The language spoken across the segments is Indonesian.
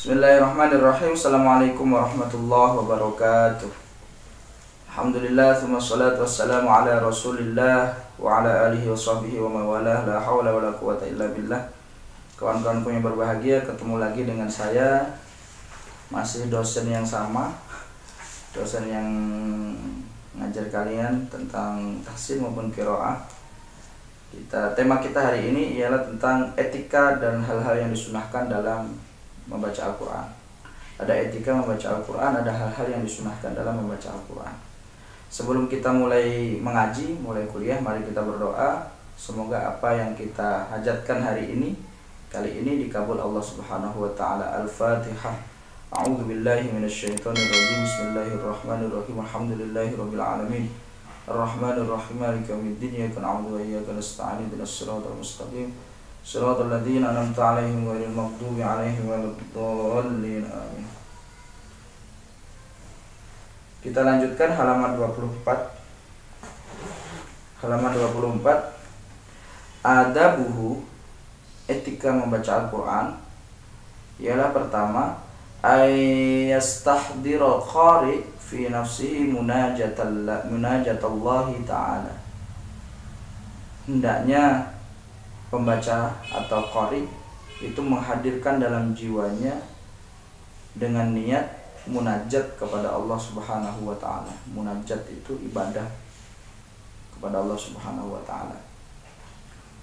Bismillahirrahmanirrahim. Assalamualaikum warahmatullahi wabarakatuh. Alhamdulillah, tsumma salatu wassalamu ala rasulillah wa ala alihi wa sahbihi wa mawalah. La hawla wa la quwata illa billah. Kawan-kawanku yang berbahagia, ketemu lagi dengan saya. Masih dosen yang sama, dosen yang ngajar kalian tentang tahsin maupun qiraah. Tema kita hari ini ialah tentang etika dan hal-hal yang disunahkan dalam membaca Al-Quran. Ada etika membaca Al-Quran, ada hal-hal yang disunahkan dalam membaca Al-Quran. Sebelum kita mulai mengaji, mulai kuliah, mari kita berdoa. Semoga apa yang kita hajatkan kali ini dikabul Allah Subhanahu wa ta'ala. Al-Fatihah. A'udzu billahi minasyaitonir rajim. Bismillahirrahmanirrahim. Alhamdulillahirabbil alamin. Ar-Rahmanir Rahim. Maliki yaumiddin. Iyyaka na'budu wa iyyaka nasta'in. Ihdinas siratal mustaqim. Shiratal ladzina an'amta 'alaihim ghairil maghdubi 'alaihim waladdallin. Amin. Kita lanjutkan halaman 24. Halaman 24. Adabuhu, etika membaca Al-Qur'an, ialah pertama, ayastahdira qari fi nafsihi munajatallahi ta'ala. Hendaknya pembaca atau qari itu menghadirkan dalam jiwanya dengan niat munajat kepada Allah Subhanahu wa ta'ala. Munajat itu ibadah kepada Allah Subhanahu wa ta'ala.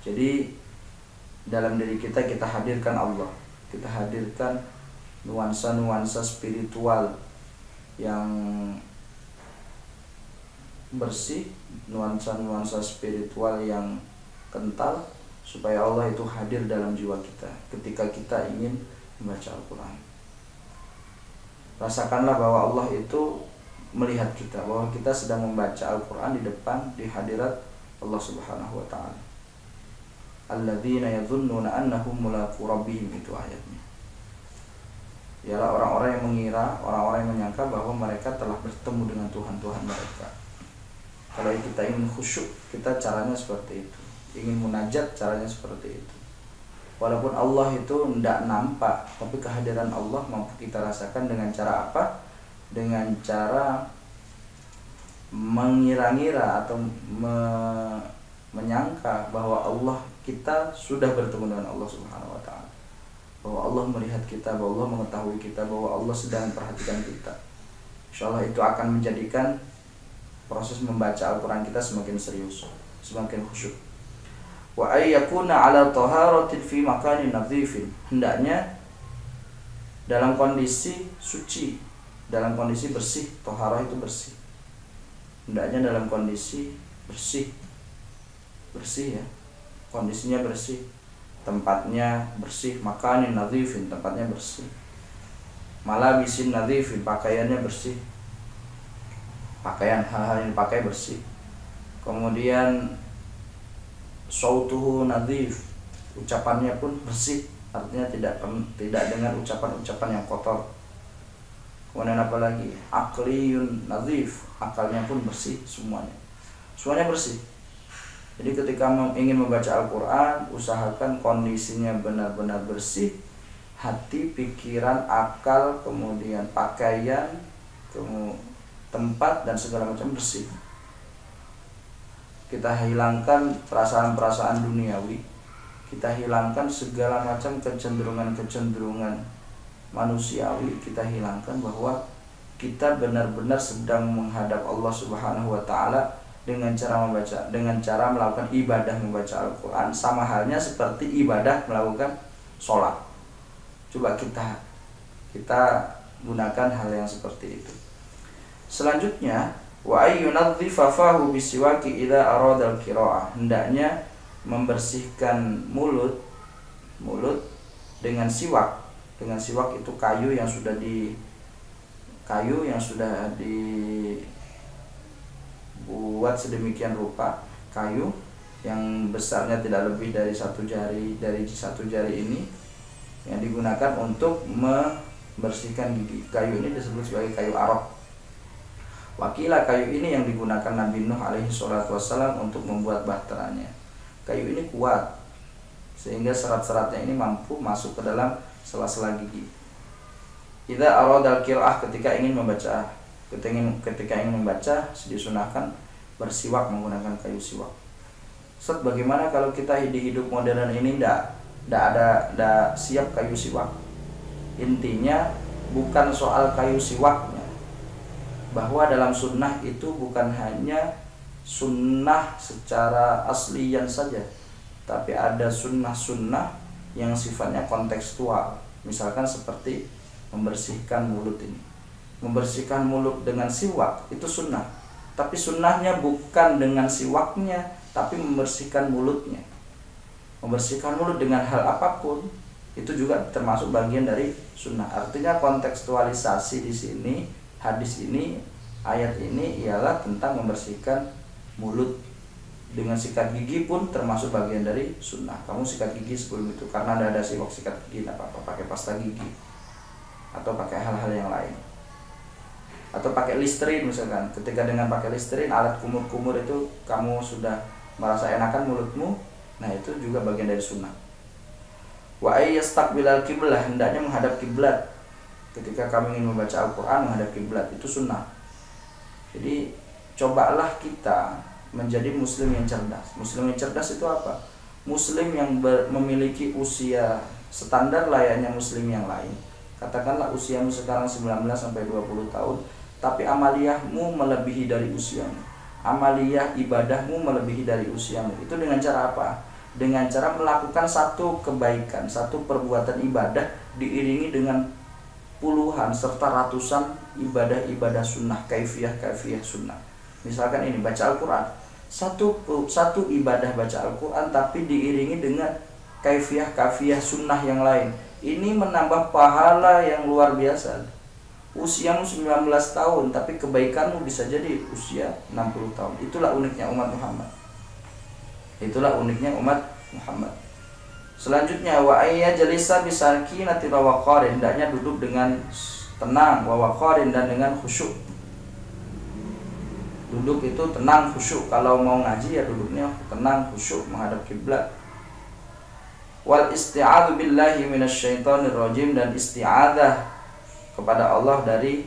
Jadi dalam diri kita hadirkan Allah, kita hadirkan nuansa-nuansa spiritual yang bersih, nuansa-nuansa spiritual yang kental, supaya Allah itu hadir dalam jiwa kita ketika kita ingin membaca Al-Quran. Rasakanlah bahwa Allah itu melihat kita, bahwa kita sedang membaca Al-Quran di hadirat Allah Subhanahu wa ta'ala. Alladzina yadhunnuna annahum mulaqu rabbihim, itu ayatnya. Ialah orang-orang yang mengira, orang-orang yang menyangka bahwa mereka telah bertemu dengan Tuhan mereka. Kalau kita ingin khusyuk, kita caranya seperti itu. Ingin munajat, caranya seperti itu. Walaupun Allah itu tidak nampak, tapi kehadiran Allah mampu kita rasakan dengan cara apa? Dengan cara mengira-ngira atau menyangka bahwa kita sudah bertemu dengan Allah Subhanahu wa ta'ala, bahwa Allah melihat kita, bahwa Allah mengetahui kita, bahwa Allah sedang memperhatikan kita. Insyaallah itu akan menjadikan proses membaca Al-Quran kita semakin serius, semakin khusyuk. Wa ayyakuna ala taharatin fi makanin nadhifin, hendaknya dalam kondisi suci, dalam kondisi bersih. Taharah itu bersih, hendaknya dalam kondisi bersih ya, kondisinya bersih, tempatnya bersih. Makanin nadhifin, tempatnya bersih. Malabisin nadhifin, pakaiannya bersih, pakaian hal-hal yang dipakai bersih. Kemudian sautuhu nadhif, ucapannya pun bersih, artinya tidak dengan ucapan-ucapan yang kotor. Kemudian apa lagi? Aqliyun nadhif, akalnya pun bersih, semuanya bersih. Jadi ketika ingin membaca Al-Quran, usahakan kondisinya benar-benar bersih, hati, pikiran, akal, kemudian pakaian, tempat dan segala macam bersih. Kita hilangkan perasaan-perasaan duniawi, kita hilangkan segala macam kecenderungan-kecenderungan manusiawi, kita hilangkan bahwa kita benar-benar sedang menghadap Allah Subhanahu wa ta'ala dengan cara melakukan ibadah membaca Al-Quran, sama halnya seperti ibadah melakukan sholat. Coba kita gunakan hal yang seperti itu. Selanjutnya, wa ayyunadhifa fahu bisiwaki idza arada al-qiraah, hendaknya membersihkan mulut dengan siwak. Dengan siwak itu kayu yang sudah dibuat sedemikian rupa, kayu yang besarnya tidak lebih dari satu jari ini, yang digunakan untuk membersihkan gigi. Kayu ini disebut sebagai kayu arok. Wakilah kayu ini yang digunakan Nabi Nuh alaihi salatu wassalam untuk membuat bahteranya. Kayu ini kuat sehingga serat-seratnya ini mampu masuk ke dalam sela-sela gigi. Idza aradal qiraah, ketika ingin membaca, ketika ingin membaca disunahkan bersiwak menggunakan kayu siwak. Ustaz, bagaimana kalau kita di hidup modern ini tidak ada siap kayu siwak? Intinya bukan soal kayu siwaknya, bahwa dalam sunnah itu bukan hanya sunnah secara aslian saja, tapi ada sunnah-sunnah yang sifatnya kontekstual. Misalkan seperti membersihkan mulut ini. Membersihkan mulut dengan siwak itu sunnah, tapi sunnahnya bukan dengan siwaknya, tapi membersihkan mulutnya. Membersihkan mulut dengan hal apapun itu juga termasuk bagian dari sunnah. Artinya kontekstualisasi di sini, hadis ini, ayat ini ialah tentang membersihkan mulut. Dengan sikat gigi pun termasuk bagian dari sunnah. Kamu sikat gigi sebelum itu, karena ada siwak sikat gigi, tidak apa-apa, pakai pasta gigi atau pakai hal-hal yang lain, atau pakai Listerine misalkan. Ketika dengan pakai Listerine, alat kumur-kumur itu kamu sudah merasa enakan mulutmu, nah itu juga bagian dari sunnah. Wa ayyastaqbilal qiblah, hendaknya menghadap kiblat. Ketika kamu ingin membaca Al-Quran, menghadap kiblat itu sunnah. Jadi cobalah kita menjadi muslim yang cerdas. Muslim yang cerdas itu apa? Muslim yang memiliki usia standar layaknya muslim yang lain. Katakanlah usiamu sekarang 19 sampai 20 tahun, tapi amaliyahmu melebihi dari usiamu. Amaliyah ibadahmu melebihi dari usiamu. Itu dengan cara apa? Dengan cara melakukan satu kebaikan, satu perbuatan ibadah diiringi dengan puluhan serta ratusan ibadah-ibadah sunnah, kaifiyah sunnah. Misalkan ini baca Al-Quran, satu ibadah baca Al-Quran tapi diiringi dengan kaifiyah sunnah yang lain. Ini menambah pahala yang luar biasa. Usiamu 19 tahun tapi kebaikanmu bisa jadi usia 60 tahun. Itulah uniknya umat Muhammad. Itulah uniknya umat Muhammad. Selanjutnya wa ayya jalisa bisakinati wa waqarin, hendaknya duduk dengan tenang, wa waqarin, dan dengan khusyuk. Duduk itu tenang, khusyuk. Kalau mau ngaji ya duduknya tenang, khusyuk, menghadap kiblat. Wal isti'adzu billahi minasyaitonir rajim, dan isti'adzah kepada Allah dari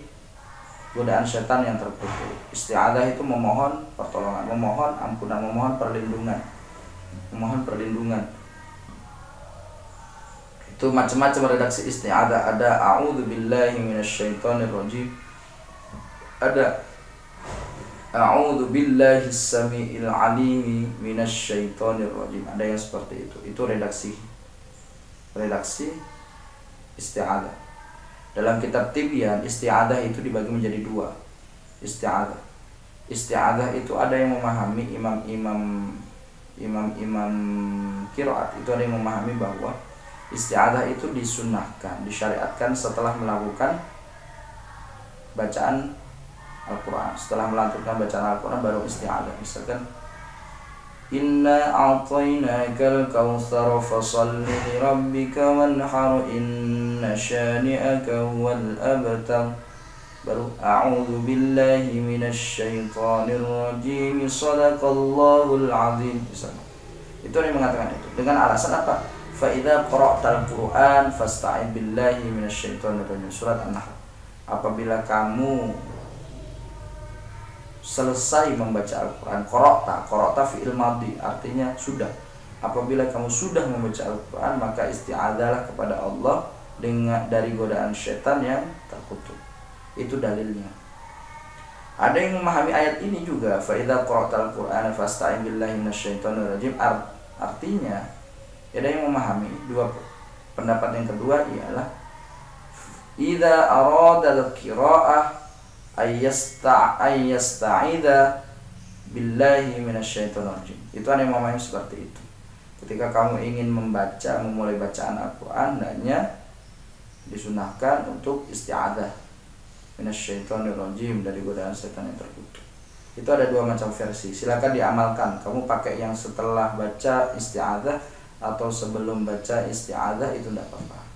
godaan setan yang terkutuk. Isti'adzah itu memohon pertolongan, memohon ampunan, memohon perlindungan. Memohon perlindungan. Itu macam-macam redaksi isti'adzah. Ada a'udzu billahi minasyaitonir rajim. Ada a'udzu billahi as-sami'il 'alimi minasyaitonir rajim. Ada yang seperti itu. Itu redaksi isti'adzah. Dalam kitab Tibyan, isti'adzah itu dibagi menjadi dua. Isti'adzah itu ada yang memahami, imam-imam qiraat itu ada yang memahami bahwa isti'adzah itu disunnahkan, disyariatkan setelah melakukan bacaan Al-Quran. Setelah melantunkan bacaan Al-Quran baru isti'adzah. Misalkan Inna a'tainakal kautsar fasholli lirabbika wanhar inna syani'aka huwal abtar. Baru a'udzu billahi minasyaitonir rajim shadaqallahul azim. Itu yang mengatakan itu dengan alasan apa? Fa idza qara'tal Qur'an fasta'id billahi minasyaitonir rajim. Surat An-Nahl. Apabila kamu selesai membaca Al-Quran, qara'ta fi'il madhi, artinya sudah. Apabila kamu sudah membaca Al-Quran, maka isti'adzahlah kepada Allah dari godaan syaitan yang terkutuk. Itu dalilnya. Ada yang memahami ayat ini juga, fa idza qara'tal Qur'ana fasta'in billahi minasyaitonir rajim. Artinya, ada yang memahami dua pendapat. Yang kedua ialah idza arada al-qira'ah ayyasta'idza billahi minasyaitonir rajim. Itu ada yang memahami seperti itu. Ketika kamu ingin memulai bacaan Al-Quran, hendaknya disunahkan untuk isti'adzah minasyaitonir rajim, dari godaan setan yang terkutuk. Itu ada dua macam versi. Silakan diamalkan. Kamu pakai yang setelah baca isti'adzah atau sebelum baca isti'adzah, itu tidak apa-apa.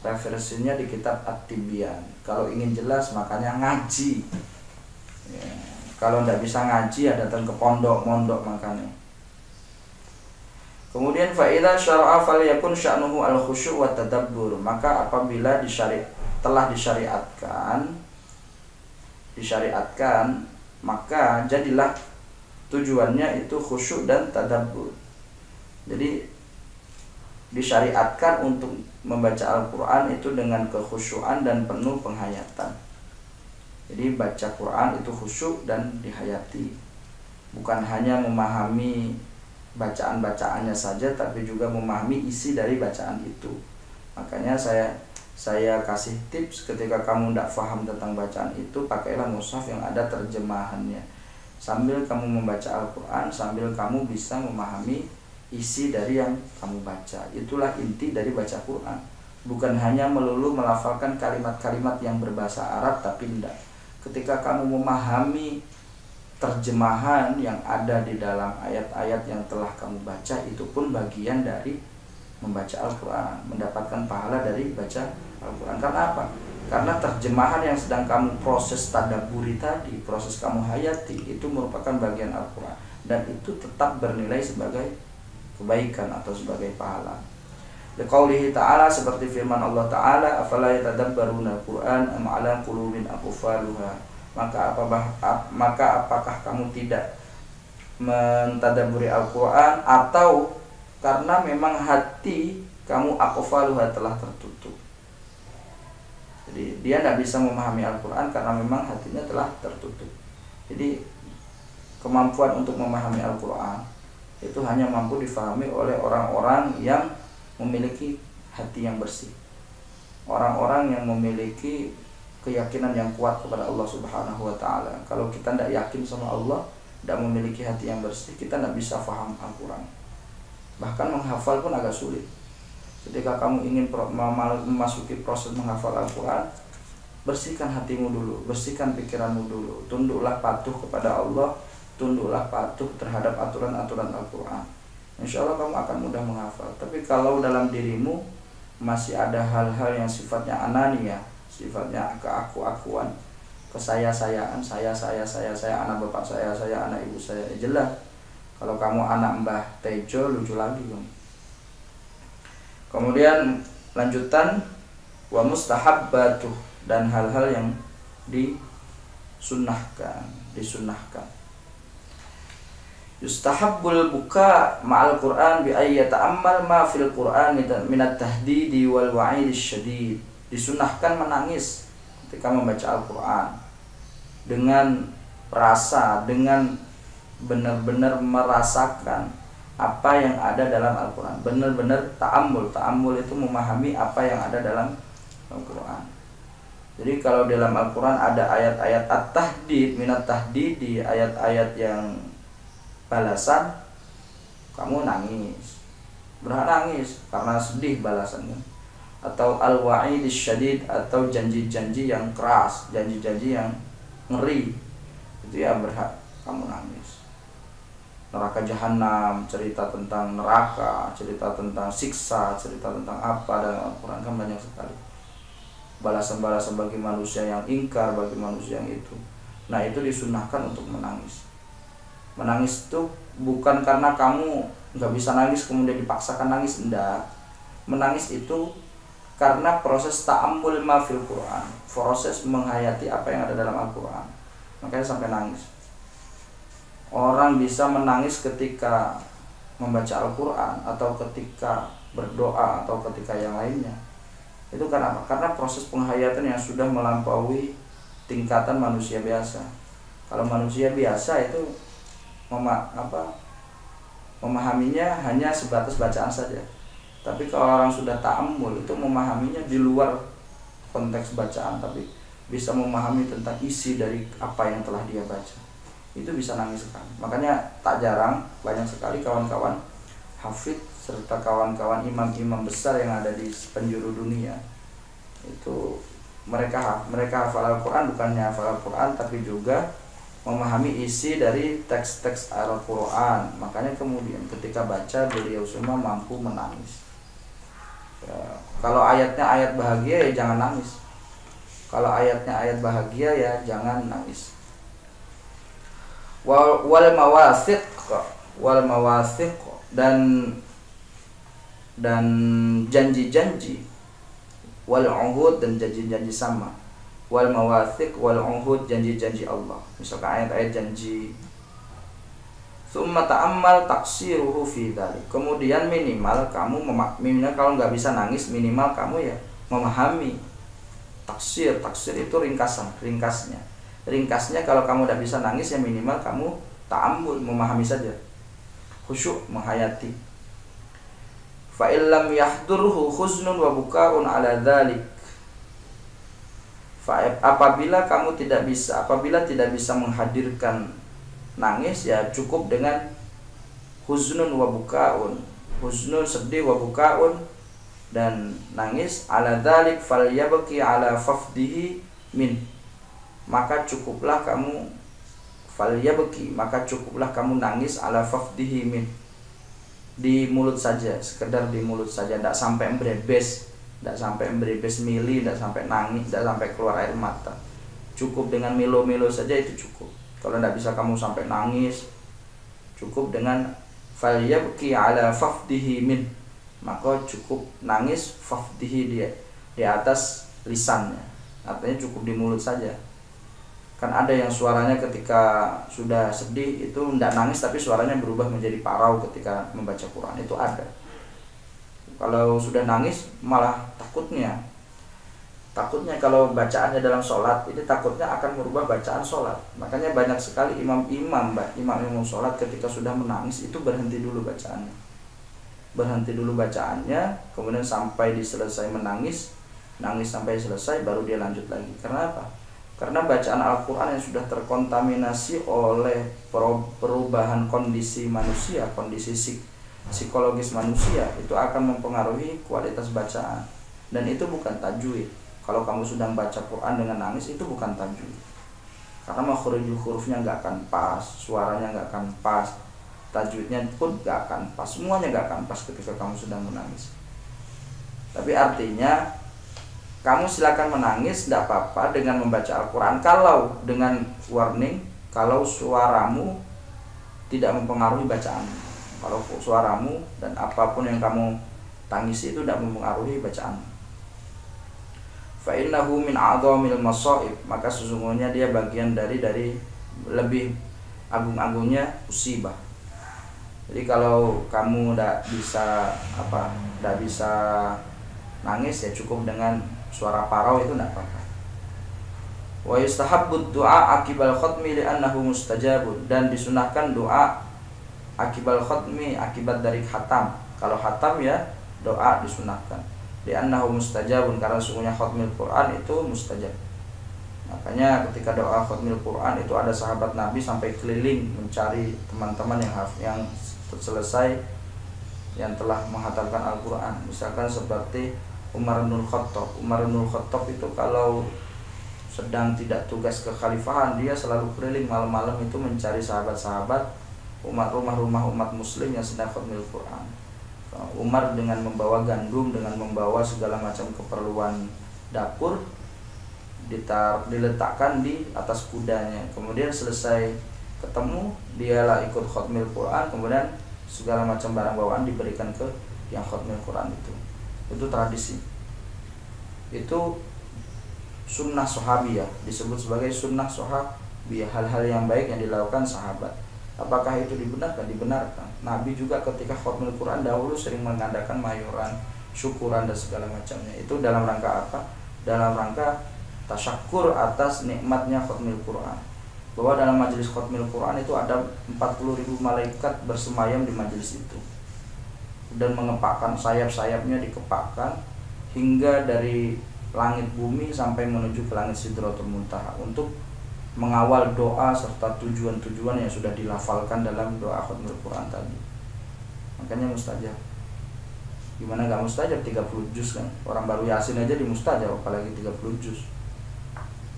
Referensinya di kitab At-Tibyan. Kalau ingin jelas makanya ngaji ya. Kalau tidak bisa ngaji ya datang ke pondok-mondok makanya. Kemudian fa idza syara'a falyakun sya'nuhu al-khusyu' wa tadabbur. Maka apabila telah disyariatkan, maka jadilah tujuannya itu khusyuk dan tadabbur. Jadi disyariatkan untuk membaca Al-Quran itu dengan kekhusyuan dan penuh penghayatan. Jadi baca Quran itu khusyuk dan dihayati, bukan hanya memahami bacaan-bacaannya saja, tapi juga memahami isi dari bacaan itu. Makanya saya kasih tips, ketika kamu tidak paham tentang bacaan itu, pakailah mushaf yang ada terjemahannya. Sambil kamu membaca Al-Quran, sambil kamu bisa memahami isi dari yang kamu baca. Itulah inti dari baca Quran. Bukan hanya melulu melafalkan kalimat-kalimat yang berbahasa Arab, tapi tidak. Ketika kamu memahami terjemahan yang ada di dalam ayat-ayat yang telah kamu baca, itu pun bagian dari membaca Al-Quran, mendapatkan pahala dari baca Al-Quran. Karena apa? Karena terjemahan yang sedang kamu proses tadabburi tadi, proses kamu hayati, itu merupakan bagian Al-Quran, dan itu tetap bernilai sebagai kebaikan atau sebagai pahala. Liqaulihi ta'ala, seperti firman Allah Ta'ala, afala yatadabbaruna al-Qur'an am 'ala qulubin aqfaluha. Maka apakah kamu tidak mentadabburi Al-Qur'an, atau karena memang hati kamu aqfaluha telah tertutup. Jadi dia tidak bisa memahami Al-Qur'an karena memang hatinya telah tertutup. Jadi kemampuan untuk memahami Al-Qur'an itu hanya mampu difahami oleh orang-orang yang memiliki hati yang bersih, orang-orang yang memiliki keyakinan yang kuat kepada Allah Subhanahu wa Ta'ala. Kalau kita tidak yakin sama Allah, tidak memiliki hati yang bersih, kita tidak bisa faham Al-Quran. Bahkan menghafal pun agak sulit. Ketika kamu ingin memasuki proses menghafal Al-Quran, bersihkan hatimu dulu, bersihkan pikiranmu dulu, tunduklah patuh kepada Allah, tunduklah patuh terhadap aturan-aturan Al-Quran. Insya Allah kamu akan mudah menghafal. Tapi kalau dalam dirimu masih ada hal-hal yang sifatnya anania, sifatnya keaku-akuan, kesaya-sayaan, saya, anak bapak saya, anak ibu saya, jelas. Kalau kamu anak Mbah Tejo, lucu lagi kamu. Kemudian lanjutan, wa mustahabbatuh, dan hal-hal yang disunnahkan. Yustahabbul buka ma'al Qur'an bi ay yata'ammal ma fil Qur'an minat tahdidi wal wa'id syadid. Disunahkan menangis ketika membaca Al-Quran dengan rasa, dengan benar-benar merasakan apa yang ada dalam Al-Quran, benar-benar ta'ammul. Ta'ammul itu memahami apa yang ada dalam Al-Quran. Jadi kalau dalam Al-Quran ada ayat-ayat at-tahdid, minat tahdidi, ayat-ayat yang balasan, kamu nangis, berhak nangis karena sedih balasannya. Atau al-wa'id syadid, atau janji-janji yang keras, janji-janji yang ngeri, itu ya berhak kamu nangis. Neraka jahanam, cerita tentang neraka, cerita tentang siksa, cerita tentang apa dalam Al-Quran kan banyak sekali. Balasan-balasan bagi manusia yang ingkar, bagi manusia yang itu. Nah, itu disunahkan untuk menangis. Menangis itu bukan karena kamu nggak bisa nangis kemudian dipaksakan nangis, enggak. Menangis itu karena proses ta'ammul ma fil Quran, proses menghayati apa yang ada dalam Al-Quran. Makanya sampai nangis. Orang bisa menangis ketika membaca Al-Quran, atau ketika berdoa, atau ketika yang lainnya. Itu karena apa? Karena proses penghayatan yang sudah melampaui tingkatan manusia biasa. Kalau manusia biasa itu memahaminya hanya sebatas bacaan saja. Tapi kalau orang sudah ta'ammul, itu memahaminya di luar konteks bacaan, tapi bisa memahami tentang isi dari apa yang telah dia baca. Itu bisa nangis sekali. Makanya tak jarang banyak sekali kawan-kawan hafidz serta kawan-kawan imam-imam besar yang ada di penjuru dunia. Itu mereka hafal Al-Quran, bukannya hafal Al-Quran, tapi juga memahami isi dari teks-teks Al-Quran. Makanya kemudian ketika baca, beliau semua mampu menangis. Ya, kalau ayatnya ayat bahagia, ya jangan nangis. Kalau ayatnya ayat bahagia, ya jangan nangis. Wal mawathiq, dan janji-janji wal uhud dan janji-janji sama, wal mawathiq wal uhud janji-janji Allah, misalkan ayat-ayat janji. Tsumma ta'ammal taksiruhu fi dzalik. Kemudian minimal kamu minimal kalau nggak bisa nangis, minimal kamu ya memahami. Taksir itu ringkasnya. Ringkasnya kalau kamu tidak bisa nangis ya minimal kamu ta'ammul, memahami saja. Khusyuk, menghayati. Fa illam yahdurhu khuznun wa bukaun ala dzalik. Apabila tidak bisa menghadirkan nangis, ya cukup dengan huznun wa bukaun, huznun sedih, wa bukaun dan nangis, ala dzalik falyabki ala fafdihi min, maka cukuplah kamu nangis ala fafdihi min, di mulut saja, sekedar di mulut saja, tidak sampai berebes mili, tidak sampai nangis, tidak sampai keluar air mata, cukup dengan milo-milo saja itu cukup. Kalau tidak bisa kamu sampai nangis, cukup dengan falyabki ala fafdihi min, maka cukup nangis fafdihi di atas lisannya, artinya cukup di mulut saja. Kan ada yang suaranya ketika sudah sedih itu tidak nangis tapi suaranya berubah menjadi parau ketika membaca Quran, itu ada. Kalau sudah nangis malah takutnya kalau bacaannya dalam sholat ini takutnya akan merubah bacaan sholat. Makanya banyak sekali imam sholat ketika sudah menangis itu berhenti dulu bacaannya, kemudian sampai selesai menangis sampai selesai baru dia lanjut lagi. Karena apa? Karena bacaan Al-Quran yang sudah terkontaminasi oleh perubahan kondisi manusia, kondisi psikologis manusia, itu akan mempengaruhi kualitas bacaan. Dan itu bukan tajwid. Kalau kamu sedang baca Quran dengan nangis, itu bukan tajwid. Karena makhrajul hurufnya nggak akan pas, suaranya nggak akan pas, tajwidnya pun nggak akan pas, semuanya nggak akan pas ketika kamu sedang menangis. Tapi artinya kamu silakan menangis, tidak apa-apa dengan membaca Al-Quran, kalau dengan warning, kalau suaramu tidak mempengaruhi bacaan. Kalau suaramu dan apapun yang kamu tangisi itu tidak mempengaruhi bacaan. Fa innahu min a'dhamil masaib, maka sesungguhnya dia bagian dari lebih agung-agungnya musibah. Jadi kalau kamu tidak bisa nangis, ya cukup dengan suara parau, itu tidak apa-apa. Wa yustahabbud du'a akibal khatmi li'annahu mustajabun, dan disunahkan doa akibal khatmi, akibat dari khatam. Kalau khatam ya doa disunahkan. Li'annahu mustajabun, karena sesungguhnya khatmil Quran itu mustajab. Makanya ketika doa khatmil Quran itu ada sahabat Nabi sampai keliling mencari teman-teman yang selesai, yang telah menghatamkan Al-Quran. Misalkan seperti Umar bin Khattab itu kalau sedang tidak tugas kekhalifahan, dia selalu keliling malam-malam itu mencari sahabat-sahabat rumah-rumah umat muslim yang sedang khatmil Quran. Umar dengan membawa gandum, dengan membawa segala macam keperluan dapur, diletakkan di atas kudanya. Kemudian selesai ketemu, dialah ikut khatmil Quran, kemudian segala macam barang bawaan diberikan ke yang khatmil Quran itu. Itu tradisi. Itu sunnah sahabiyah, disebut sebagai sunnah sahabiyah, hal-hal yang baik yang dilakukan sahabat. Apakah itu dibenarkan? Dibenarkan. Nabi juga ketika khatmil Quran dahulu sering mengadakan mayuran, syukuran dan segala macamnya. Itu dalam rangka apa? Dalam rangka tasyakur atas nikmatnya khatmil Quran. Bahwa dalam majelis khatmil Quran itu ada 40.000 malaikat bersemayam di majelis itu, dan mengepakkan sayap-sayapnya, dikepakkan hingga dari langit bumi sampai menuju ke langit Sidratul Muntaha untuk mengawal doa serta tujuan-tujuan yang sudah dilafalkan dalam doa khatmil Quran tadi. Makanya mustajab. Gimana gak mustajab? 30 juz kan. Orang baru Yasin aja di mustajab, apalagi 30 juz.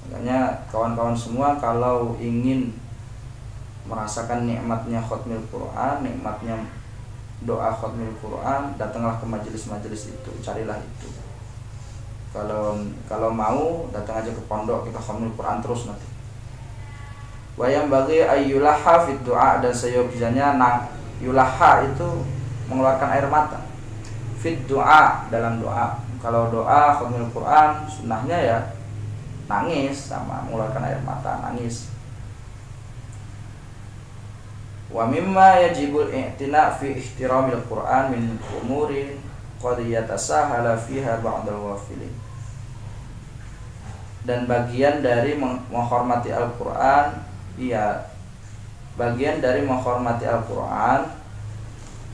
Makanya kawan-kawan semua kalau ingin merasakan nikmatnya khatmil Quran, nikmatnya doa khatmil Quran, datanglah ke majelis-majelis itu, carilah itu. Kalau mau datang aja ke pondok, kita khatmil Quran terus nanti. Wayang bagi ayyulaha fit doa, dan seyogyanya yulaha itu mengeluarkan air mata. Fit doa, dalam doa. Kalau doa khatmul Quran sunnahnya ya nangis sama mengeluarkan air mata, nangis. Wa mimma yajibul i'tina fi ihtiramil Quran min umurin qad yatasahala fiha ba'dal ghafilin. Dan bagian dari menghormati Al-Quran, bagian dari menghormati Al-Quran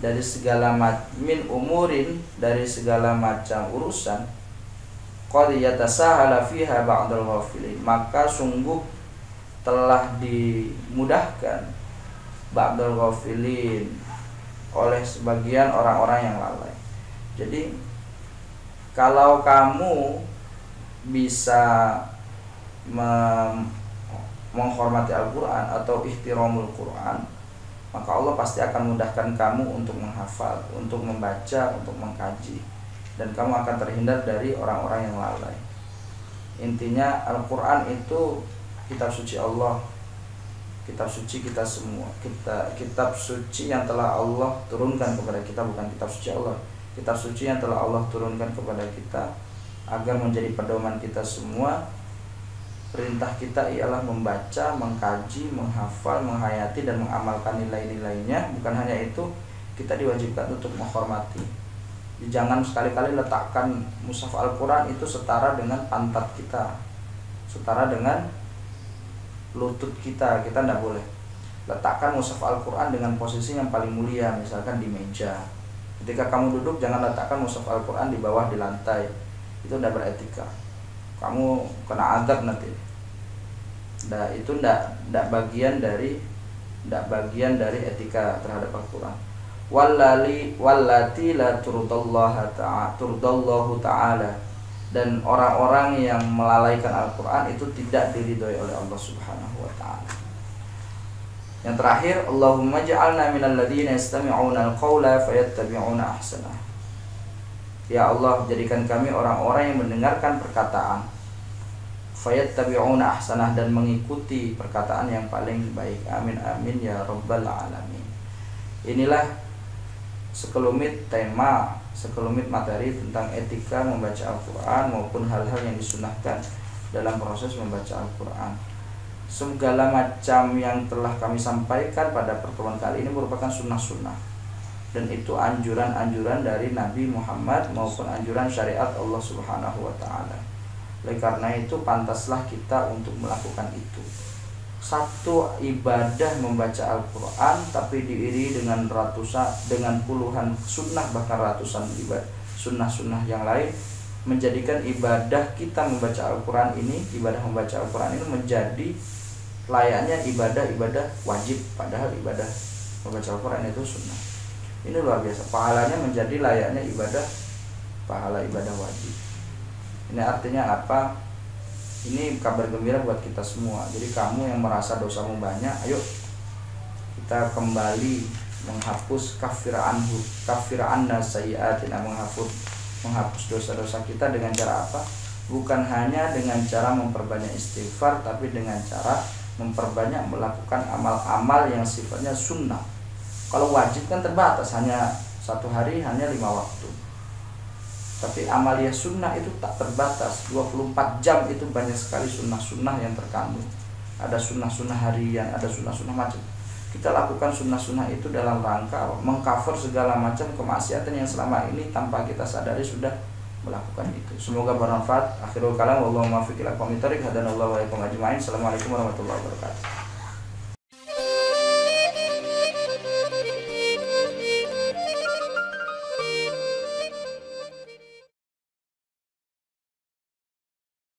dari segala min umurin, dari segala macam urusan, qad yatasahala fiha ba'dal ghafilin, maka sungguh telah dimudahkan ba'dal ghafilin oleh sebagian orang-orang yang lalai. Jadi kalau kamu bisa menghormati Al-Quran atau ihtiramul Quran, maka Allah pasti akan mudahkan kamu untuk menghafal, untuk membaca, untuk mengkaji, dan kamu akan terhindar dari orang-orang yang lalai. Intinya Al-Quran itu kitab suci Allah, kitab suci kita semua, kitab suci yang telah Allah turunkan kepada kita, bukan kitab suci Allah, kitab suci yang telah Allah turunkan kepada kita agar menjadi pedoman kita semua. Perintah kita ialah membaca, mengkaji, menghafal, menghayati, dan mengamalkan nilai-nilainya. Bukan hanya itu, kita diwajibkan untuk menghormati. Jangan sekali-kali letakkan mushaf Al-Quran itu setara dengan pantat kita, setara dengan lutut kita. Kita tidak boleh letakkan mushaf Al-Quran dengan posisi yang paling mulia, misalkan di meja. Ketika kamu duduk, jangan letakkan mushaf Al-Quran di bawah, di lantai. Itu tidak beretika, kamu kena azab nanti. Nah, itu tidak bagian dari etika terhadap Al-Quran. Wallati la turdallahu ta'ala, dan orang-orang yang melalaikan Al-Quran itu tidak diridhoi oleh Allah Subhanahu wa ta'ala. Yang terakhir, Allahumma ja'alna minal ladzina yastami'una al-qawla fayattabi'una ahsanah. Ya Allah, jadikan kami orang-orang yang mendengarkan perkataan, fayattabi'una ahsanah, dan mengikuti perkataan yang paling baik. Amin amin ya rabbal alamin. Inilah sekelumit tema, sekelumit materi tentang etika membaca Al-Quran maupun hal-hal yang disunahkan dalam proses membaca Al-Quran. Segala macam yang telah kami sampaikan pada pertemuan kali ini merupakan sunnah-sunnah, dan itu anjuran-anjuran dari Nabi Muhammad maupun anjuran syariat Allah Subhanahu wa ta'ala. Oleh karena itu pantaslah kita untuk melakukan itu. Satu ibadah membaca Al-Quran tapi diiringi dengan puluhan sunnah, bahkan ratusan ibadah sunnah-sunnah yang lain, menjadikan ibadah kita membaca Al-Quran ini, ibadah membaca Al-Quran ini menjadi layaknya ibadah-ibadah wajib, padahal ibadah membaca Al-Quran itu sunnah. Ini luar biasa, pahalanya menjadi layaknya pahala ibadah wajib. Ini artinya apa? Ini kabar gembira buat kita semua. Jadi kamu yang merasa dosamu banyak, ayo kita kembali menghapus kafir anna sayyi'atina, menghapus dosa-dosa kita dengan cara apa? Bukan hanya dengan cara memperbanyak istighfar, tapi dengan cara memperbanyak melakukan amal-amal yang sifatnya sunnah. Kalau wajib kan terbatas, hanya satu hari hanya 5 waktu. Tapi amalia sunnah itu tak terbatas, 24 jam itu banyak sekali sunnah-sunnah yang terkandung. Ada sunnah-sunnah harian, ada sunnah-sunnah macam. Kita lakukan sunnah-sunnah itu dalam rangka mengcover segala macam kemaksiatan yang selama ini tanpa kita sadari sudah melakukan itu. Semoga bermanfaat. Akhirul kalam, wallahu muwaffiq ila aqwamit thoriq, hadanallahu wa iyyakum ajma'in. Assalamualaikum warahmatullahi wabarakatuh.